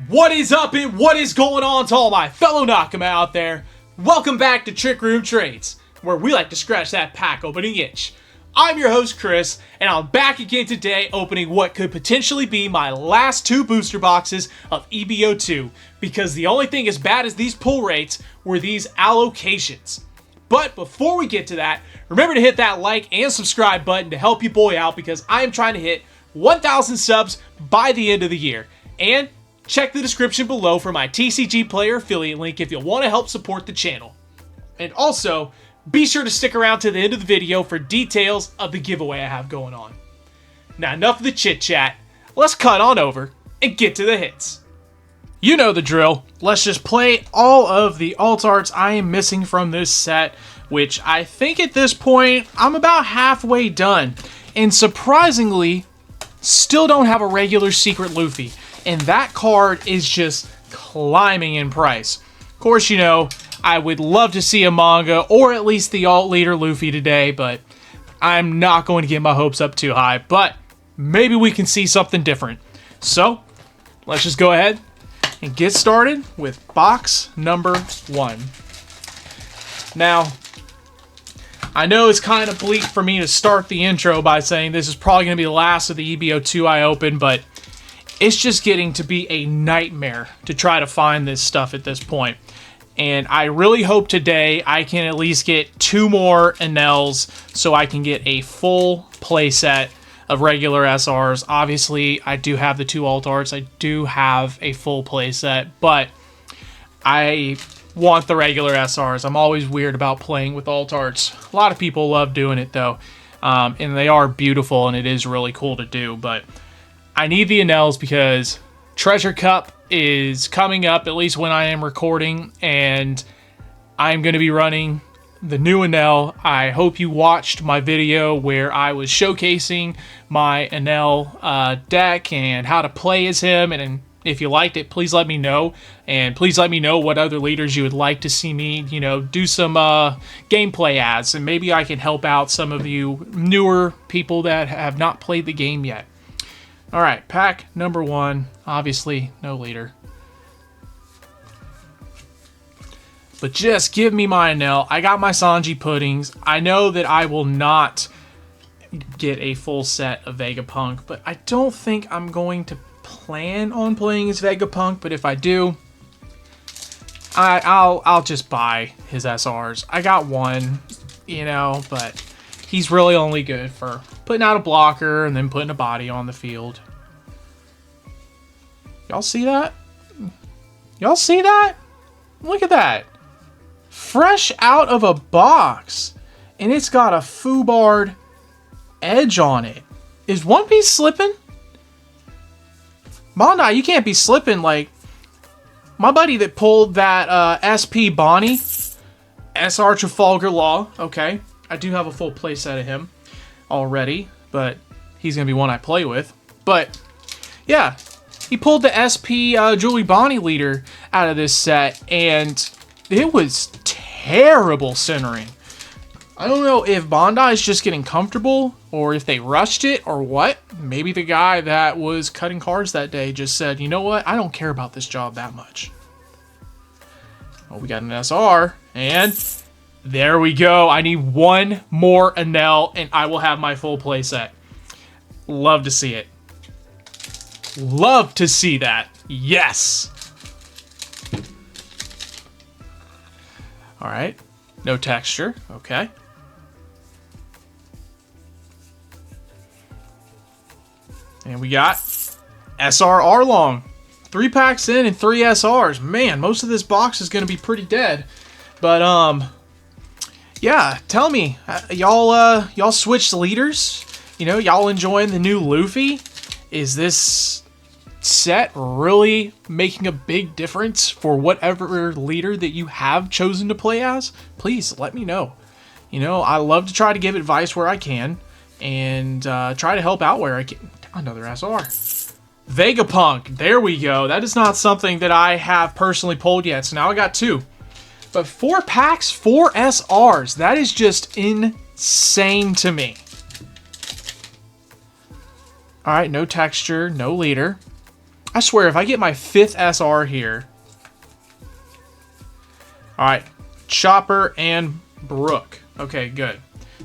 What is up and what is going on to all my fellow Nakama out there? Welcome back to Trick Room Trades, where we like to scratch that pack opening itch. I'm your host Chris, and I'm back again today opening what could potentially be my last two booster boxes of EB-02, because the only thing as bad as these pull rates were these allocations. But before we get to that, remember to hit that like and subscribe button to help you boy out, because I am trying to hit 1,000 subs by the end of the year. And check the description below for my TCG player affiliate link if you want to help support the channel. And also, be sure to stick around to the end of the video for details of the giveaway I have going on. Now enough of the chit chat, let's cut on over and get to the hits. You know the drill, let's just play all of the alt arts I am missing from this set, which I think at this point I'm about halfway done. And surprisingly, still don't have a regular secret Luffy. And that card is just climbing in price. Of course, you know, I would love to see a manga or at least the alt leader Luffy today, but I'm not going to get my hopes up too high. But maybe we can see something different. So, let's just go ahead and get started with box number 1. Now, I know it's kind of bleak for me to start the intro by saying this is probably going to be the last of the EB-02 I open, but it's just getting to be a nightmare to try to find this stuff at this point. And I really hope today I can at least get 2 more Enels so I can get a full playset of regular SRs. Obviously, I do have the 2 alt arts. I do have a full playset, but I want the regular SRs. I'm always weird about playing with alt arts. A lot of people love doing it though, and they are beautiful and it is really cool to do, but I need the Enels because Treasure Cup is coming up, at least when I am recording, and I'm going to be running the new Enel. I hope you watched my video where I was showcasing my Enel deck and how to play as him, and if you liked it, please let me know, and please let me know what other leaders you would like to see me, you know, do some gameplay as, and maybe I can help out some of you newer people that have not played the game yet. Alright, pack number 1. Obviously, no leader. But just give me my Enel. I got my Sanji puddings. I know that I will not get a full set of Vegapunk, but I don't think I'm going to plan on playing as Vegapunk, but if I do, I'll just buy his SRs. I got one, you know, but he's really only good for putting out a blocker and then putting a body on the field. Y'all see that? Y'all see that? Look at that. Fresh out of a box. And it's got a foobarred edge on it. Is One Piece slipping? Bandai, you can't be slipping. Like, my buddy that pulled that SP Bonnie, SR Trafalgar Law, okay. I do have a full playset of him already, but he's going to be one I play with. But, yeah, he pulled the SP Julie Bonnie leader out of this set, and it was terrible centering. I don't know if Bandai is just getting comfortable, or if they rushed it, or what. Maybe the guy that was cutting cards that day just said, you know what, I don't care about this job that much. Oh, we got an SR, and there we go. I need 1 more Enel, and I will have my full playset. Love to see it. Love to see that. Yes. All right. No texture. Okay. And we got SR Arlong. 3 packs in and 3 SRs. Man, most of this box is going to be pretty dead. But, yeah, tell me, y'all switched leaders? You know, y'all enjoying the new Luffy? Is this set really making a big difference for whatever leader that you have chosen to play as? Please let me know. You know, I love to try to give advice where I can and try to help out where I can. Another SR. Vegapunk. There we go. That is not something that I have personally pulled yet, so now I got 2. But 4 packs, 4 SRs. That is just insane to me. Alright, no texture, no leader. I swear, if I get my 5th SR here... Alright, Chopper and Brook. Okay, good.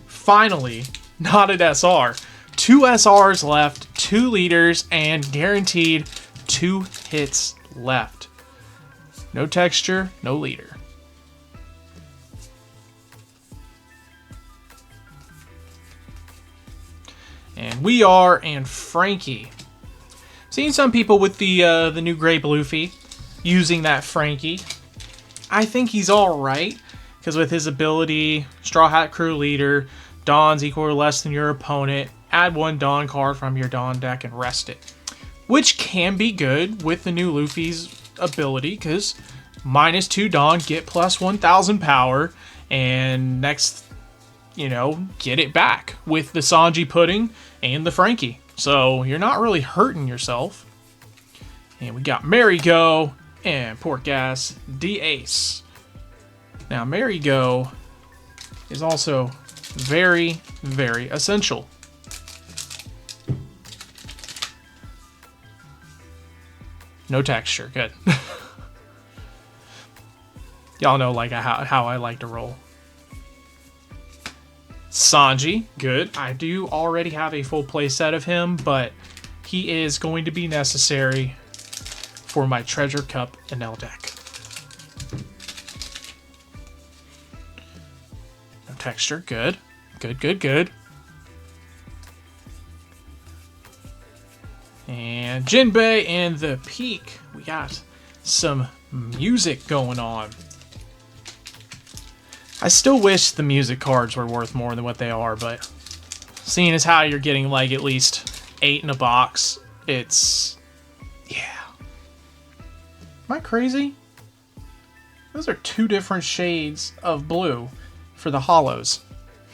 Finally, not an SR. 2 SRs left, 2 leaders, and guaranteed 2 hits left. No texture, no leader. And we are, and Frankie. Seen some people with the new gray Bluefy using that Frankie. I think he's alright, because with his ability, Straw Hat Crew Leader, Dawn's equal or less than your opponent, add 1 Dawn card from your Dawn deck and rest it. Which can be good with the new Luffy's ability, because -2 Dawn, get plus 1000 power, and next, you know, get it back with the Sanji Pudding and the Frankie. So you're not really hurting yourself. And we got Marigo and Pork Gas D-Ace. Now Marigo is also very, very essential. No texture, good. Y'all know like how I like to roll. Sanji, good. I do already have a full play set of him, but he is going to be necessary for my Treasure Cup Enel deck. No texture, good. Good, good, good. And Jinbei and the Peak. We got some music going on. I still wish the music cards were worth more than what they are, but seeing as how you're getting like at least 8 in a box, it's... yeah. Am I crazy? Those are 2 different shades of blue for the hollows.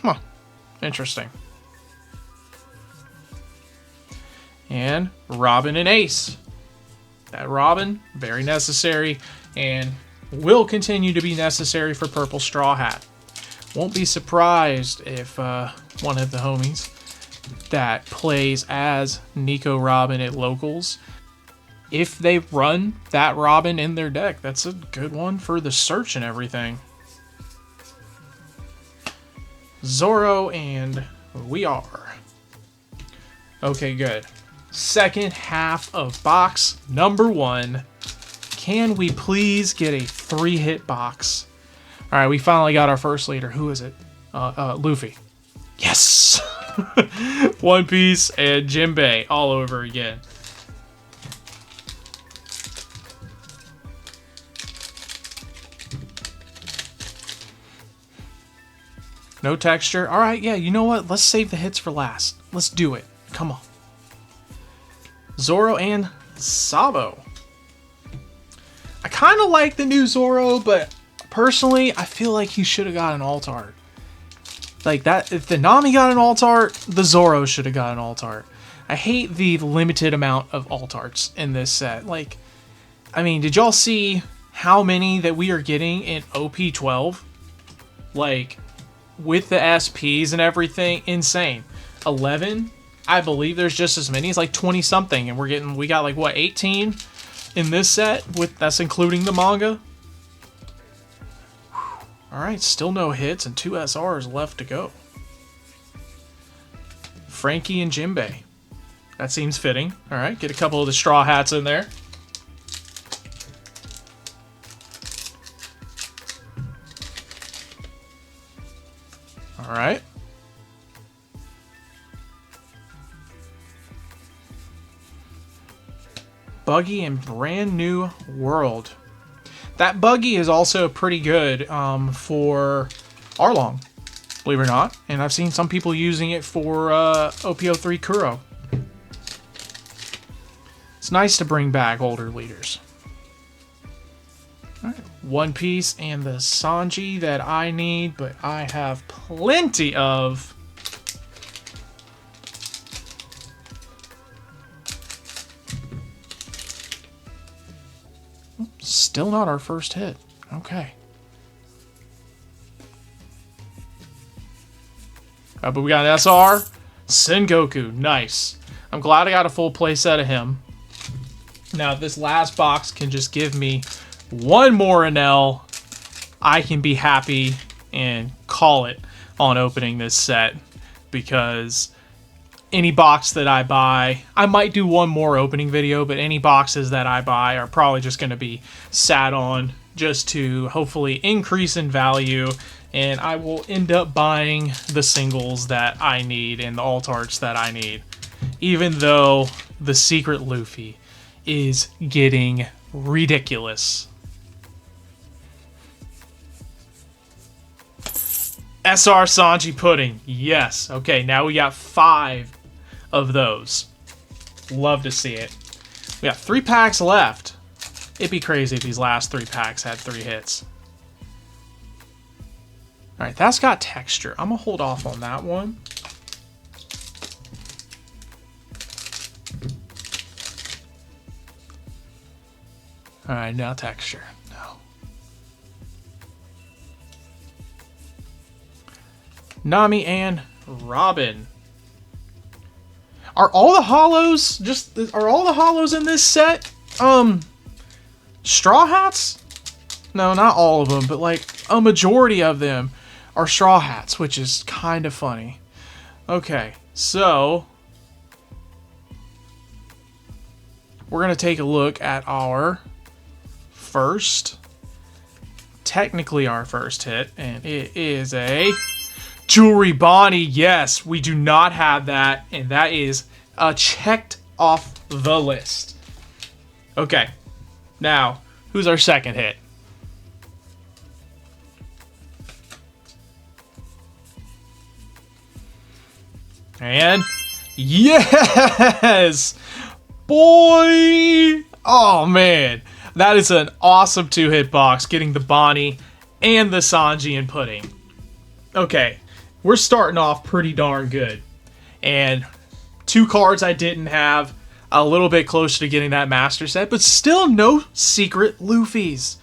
Huh. Interesting. And Robin and Ace. That Robin, very necessary, and will continue to be necessary for Purple Straw Hat. Won't be surprised if one of the homies that plays as Nico Robin at locals, if they run that Robin in their deck. That's a good one for the search and everything. Zoro and we are. Okay, good. Second half of box number 1. Can we please get a 3-hit box? All right, we finally got our first leader. Who is it? Luffy. Yes! One Piece and Jinbei all over again. No texture. All right, yeah, you know what? Let's save the hits for last. Let's do it. Come on. Zoro and Sabo. I kind of like the new Zoro, but personally, I feel like he should have got an alt art. Like that, if the Nami got an alt art, the Zoro should have got an alt art. I hate the limited amount of alt arts in this set. Like, I mean, did y'all see how many that we are getting in OP12? Like, with the SPs and everything, insane. 11, I believe there's just as many. It's like 20 something, and we got like what, 18 in this set, that's including the manga. All right, still no hits and 2 SRs left to go. Frankie and Jinbei. That seems fitting. All right, get a couple of the Straw Hats in there. All right. Buggy and Brand New World. That Buggy is also pretty good for Arlong, believe it or not. And I've seen some people using it for OP03 Kuro. It's nice to bring back older leaders. All right. One Piece and the Sanji that I need, but I have plenty of. Still not our first hit. Okay. But we got an SR. Sengoku. Nice. I'm glad I got a full play set of him. Now, if this last box can just give me one more Enel, I can be happy and call it on opening this set, because any box that I buy, I might do one more opening video, but any boxes that I buy are probably just going to be sat on just to hopefully increase in value, and I will end up buying the singles that I need and the alt arts that I need, even though the secret Luffy is getting ridiculous. SR Sanji Pudding. Yes. Okay, now we got 5 of those. Love to see it. We got 3 packs left. It'd be crazy if these last 3 packs had 3 hits. Alright, that's got texture. I'm going to hold off on that one. Alright, now texture. No. Nami and Robin. Are all the hollows in this set Straw Hats? No, not all of them, but like a majority of them are Straw Hats, which is kind of funny. Okay, so we're going to take a look at our technically our first hit, and it is a Jewelry Bonnie. Yes, we do not have that, and that is checked off the list. Okay, now, who's our second hit? And yes! Boy! Oh, man. That is an awesome 2-hit box, getting the Bonnie and the Sanji and Pudding. Okay, we're starting off pretty darn good. And 2 cards I didn't have, a little bit closer to getting that master set, but still no secret Luffy's.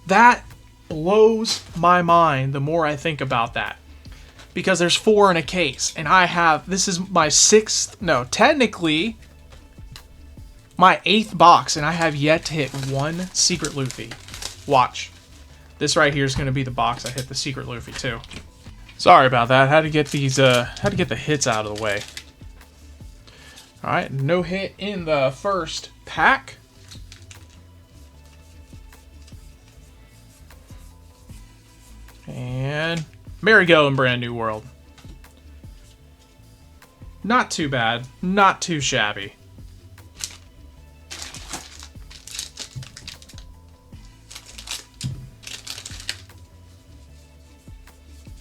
That blows my mind the more I think about that. Because there's 4 in a case, and this is my 6th, no, technically my 8th box, and I have yet to hit 1 secret Luffy. Watch. This right here is going to be the box I hit the secret Luffy too. Sorry about that. Had to get the hits out of the way. All right, no hit in the first pack. And Marigo in Brand New World. Not too bad. Not too shabby.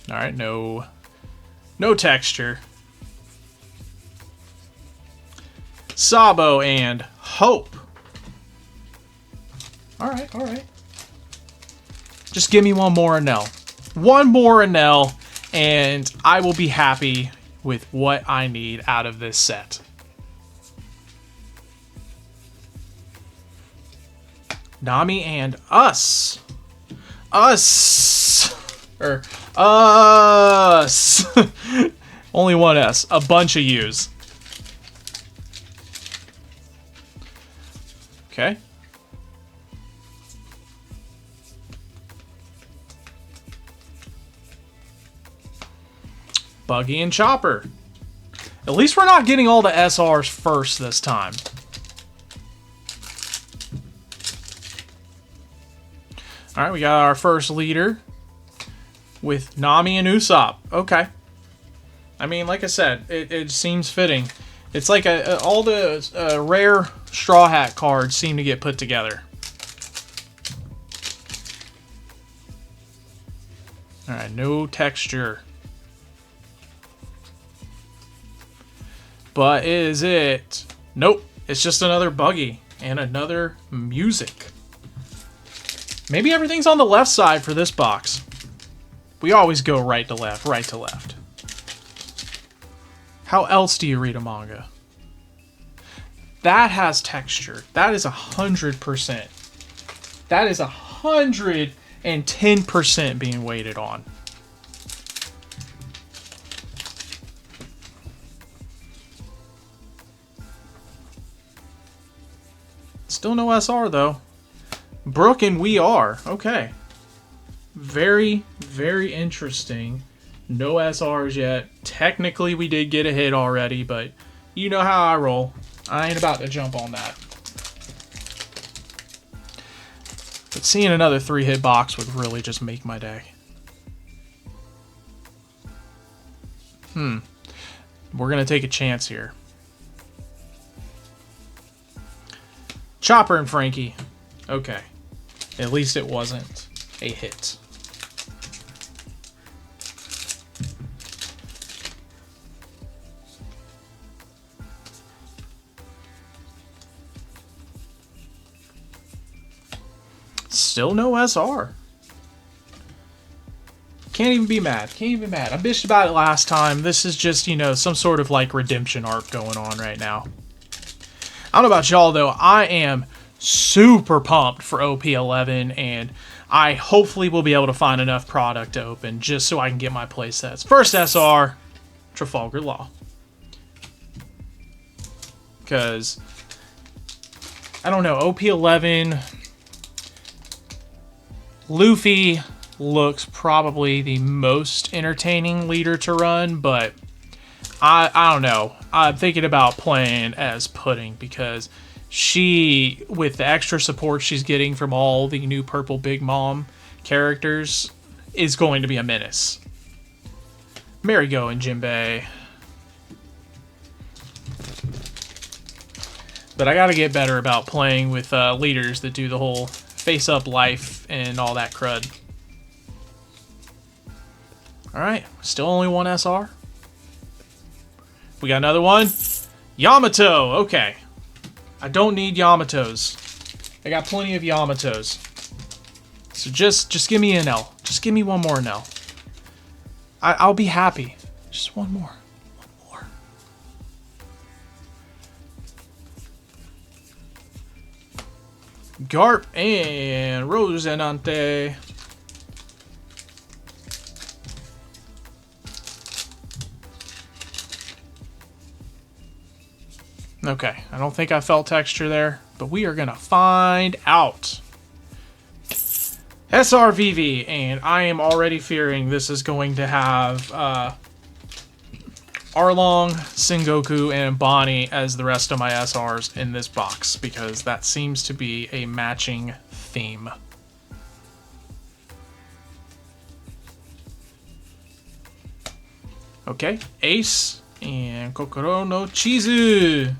All right, no texture. Sabo and Hope. All right. Just give me one more Enel. One more Enel, and I will be happy with what I need out of this set. Nami and Us. Or Us. Only one S. A bunch of U's. Okay. Buggy and Chopper. At least we're not getting all the SRs first this time. Alright, we got our first leader with Nami and Usopp. Okay. I mean, like I said, it seems fitting. It's like all the rare Straw Hat cards seem to get put together. Alright, no texture. But is it? Nope. It's just another Buggy and another music. Maybe everything's on the left side for this box. We always go right to left, right to left. How else do you read a manga? That has texture. That is 100%. That is 110% being weighted on. Still no SR, though. Brooke and We Are. Okay. Very, very interesting. No SRs yet. Technically, we did get a hit already, but you know how I roll. I ain't about to jump on that. But seeing another 3-hit box would really just make my day. We're going to take a chance here. Chopper and Frankie. Okay. At least it wasn't a hit. Still no SR. Can't even be mad. Can't even be mad. I bitched about it last time. This is just, you know, some sort of like redemption arc going on right now. I don't know about y'all though. I am super pumped for OP11, and I hopefully will be able to find enough product to open just so I can get my playsets. First SR, Trafalgar Law. Because, I don't know, OP11, Luffy looks probably the most entertaining leader to run, but I don't know. I'm thinking about playing as Pudding because she, with the extra support she's getting from all the new Purple Big Mom characters, is going to be a menace. Marigo and Jinbei. But I gotta get better about playing with leaders that do the whole face-up life and all that crud. Alright, still only one SR. We got another one. Yamato, okay. I don't need Yamatos. I got plenty of Yamatos. So just give me an L. Just give me one more L. I'll be happy. Just one more. One more. Garp and Rosenante. Okay, I don't think I felt texture there, but we are going to find out. SRVV, and I am already fearing this is going to have Arlong, Sengoku, and Bonnie as the rest of my SRs in this box, because that seems to be a matching theme. Okay, Ace and Kokoro no Chizu.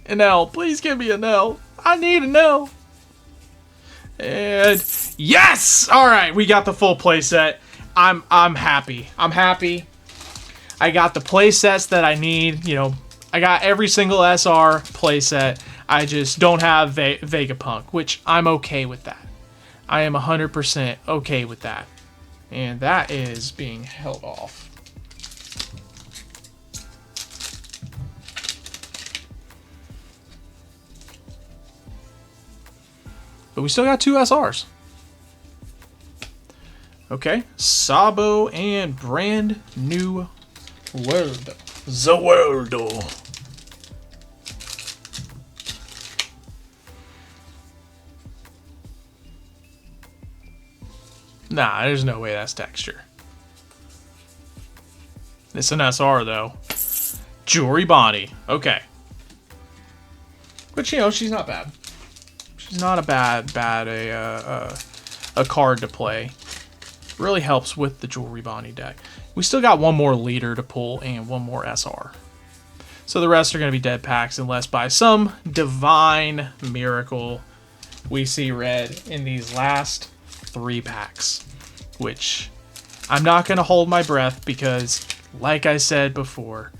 An L. Please give me an L. I need an L. And yes! Alright, we got the full playset. I'm happy. I'm happy. I got the playsets that I need. You know, I got every single SR playset. I just don't have Vegapunk, which I'm okay with that. I am 100% okay with that. And that is being held off. But we still got 2 SRs. Okay, Sabo and Brand New World. The World. Nah, there's no way that's texture. It's an SR though. Jewelry Bonnie. Okay. But you know, she's not bad. She's not a bad a card to play. Really helps with the Jewelry Bonnie deck. We still got one more leader to pull and one more SR. So the rest are going to be dead packs unless by some divine miracle we see red in these last 3 packs. Which I'm not going to hold my breath because, like I said before,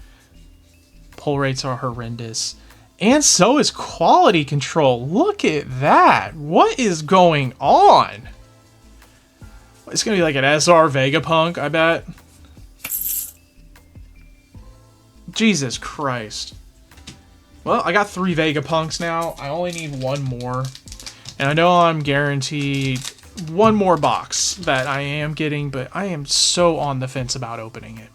pull rates are horrendous. And so is quality control. Look at that. What is going on? It's going to be like an SR Vegapunk, I bet. Jesus Christ. Well, I got 3 Vegapunks now. I only need 1 more. And I know I'm guaranteed one more box that I am getting, but I am so on the fence about opening it.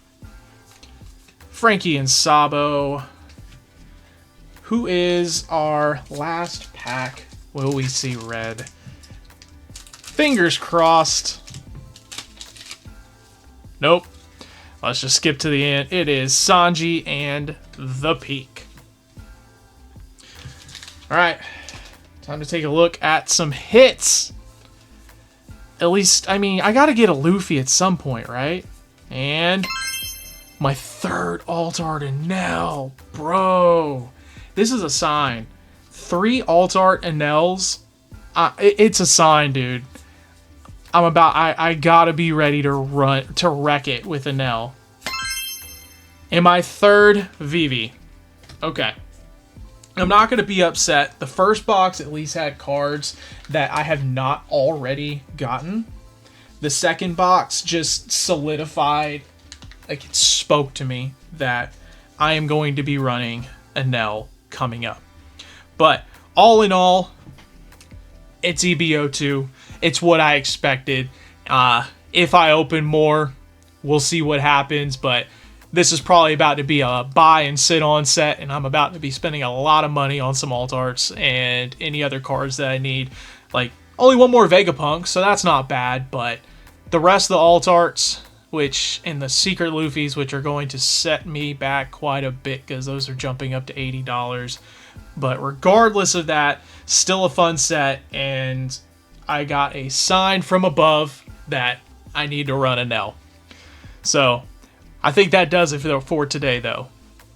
Frankie and Sabo. Who is our last pack? Will we see red? Fingers crossed. Nope. Let's just skip to the end. It is Sanji and the Peak. Alright. Time to take a look at some hits. At least, I mean, I gotta get a Luffy at some point, right? And my third alt art Enel. Bro. This is a sign. 3 alt art Enels. It's a sign, dude. I gotta be ready to wreck it with Enel. And my third Vivi. Okay. I'm not gonna be upset. The first box at least had cards that I have not already gotten. The second box just solidified, like it spoke to me that I am going to be running Enel coming up. But all in all, it's EB-02. It's what I expected. If I open more, we'll see what happens. But this is probably about to be a buy and sit on set, and I'm about to be spending a lot of money on some alt arts and any other cards that I need. Like, only one more Vegapunk, so that's not bad. But the rest of the alt arts, which and the secret Luffys, which are going to set me back quite a bit because those are jumping up to $80. But regardless of that, still a fun set, and I got a sign from above that I need to run Enel. So I think that does it for today, though.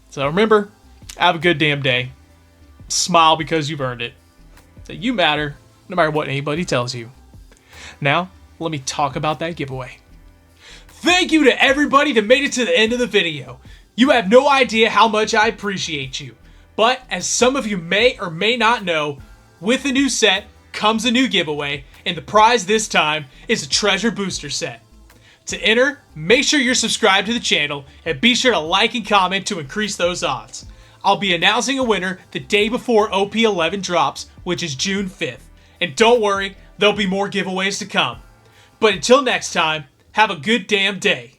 So remember, have a good damn day. Smile because you've earned it. That you matter, no matter what anybody tells you. Now, let me talk about that giveaway. Thank you to everybody that made it to the end of the video. You have no idea how much I appreciate you. But as some of you may or may not know, with a new set comes a new giveaway, and the prize this time is a treasure booster set. To enter, make sure you're subscribed to the channel and be sure to like and comment to increase those odds. I'll be announcing a winner the day before OP11 drops, which is June 5th. And don't worry, there'll be more giveaways to come. But until next time, have a good damn day.